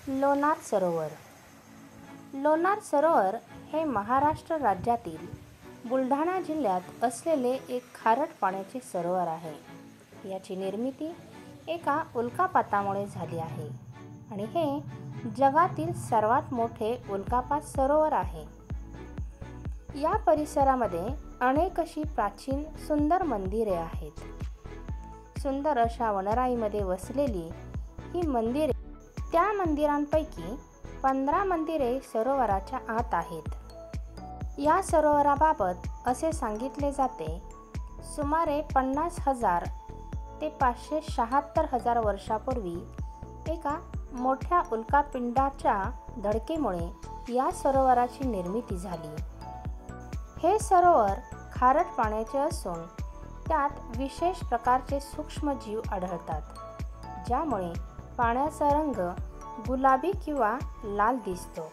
लोणार सरोवर. लोणार सरोवर हे महाराष्ट्र राज्यातील बुलढाणा जिल्ह्यात असलेले एक खारट पाण्याचे सरोवर आहे. याची निर्मिती एका उल्कापातामुळे झाली आहे आणि हे जगातील सर्वात मोठे उल्कापात सरोवर आहे. या परिसरामध्ये अनेक अशी प्राचीन सुंदर मंदिरे आहेत. सुंदर अशा वनराईमध्ये वसलेली ही मंदिरे, त्या मंदिरांपैकी 15 मंदिरे सरोवराच्या आत आहेत. या सरोवराबाबत असे सांगितले जाते, सुमारे 50,000 ते 576,000 वर्षापूर्वी एका मोठ्या उल्कापिंडाच्या धडकेमुळे या सरोवराची निर्मिती झाली. हे सरोवर खारट पाण्याचे असून त्यात विशेष प्रकारचे सूक्ष्मजीव आढळतात, ज्यामुळे पाण्याचा रंग गुलाबी किंवा लाल दिसतो.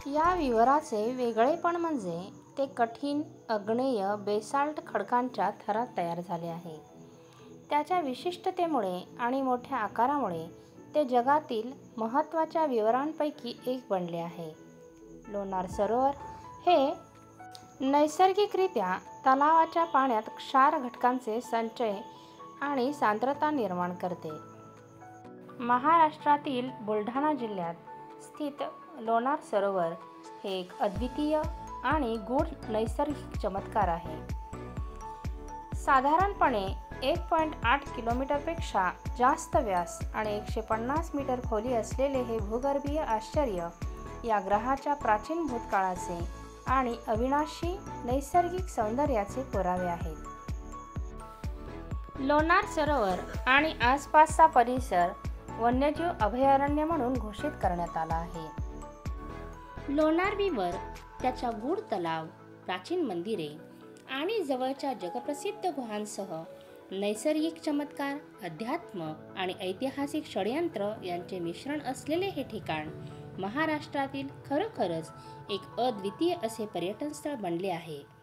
या विवराचे वेगळेपण म्हणजे ते कठीण आग्नेय बेसाल्ट खडकांच्या थरात तयार झाले आहे. त्याच्या विशिष्टतेमुळे आणि मोठ्या आकारामुळे ते जगातील महत्त्वाच्या विवरांपैकी एक बनले आहे. लोणार सरोवर हे नैसर्गिकरित्या तलावाच्या पाण्यात क्षार घटकांचे संचय आणि सांद्रता निर्माण करते. महाराष्ट्रातील बुलढाणा जिल्ह्यात स्थित लोणार सरोवर हे एक अद्वितीय आणि गूढ नैसर्गिक चमत्कार आहे. साधारणपणे 1.8 किलोमीटरपेक्षा जास्त व्यास आणि 150 मीटर खोली असलेले हे भूगर्भीय आश्चर्य या ग्रहाच्या प्राचीन भूतकाळाचे आणि अविनाशी नैसर्गिक सौंदर्याचे पुरावे आहेत. लोणार सरोवर आणि आसपासचा परिसर वन्यजीव अभयारण्य म्हणून घोषित करण्यात आला आहे. लोणार विवर त्याच्या गूढ तलाव, प्राचीन मंदिरे आणि जवळच्या जगप्रसिद्ध गुहांसह नैसर्गिक चमत्कार, अध्यात्म आणि ऐतिहासिक षड्यंत्र यांचे मिश्रण असलेले हे ठिकाण महाराष्ट्रातील खरोखरच एक अद्वितीय असे पर्यटन स्थळ बनले आहे.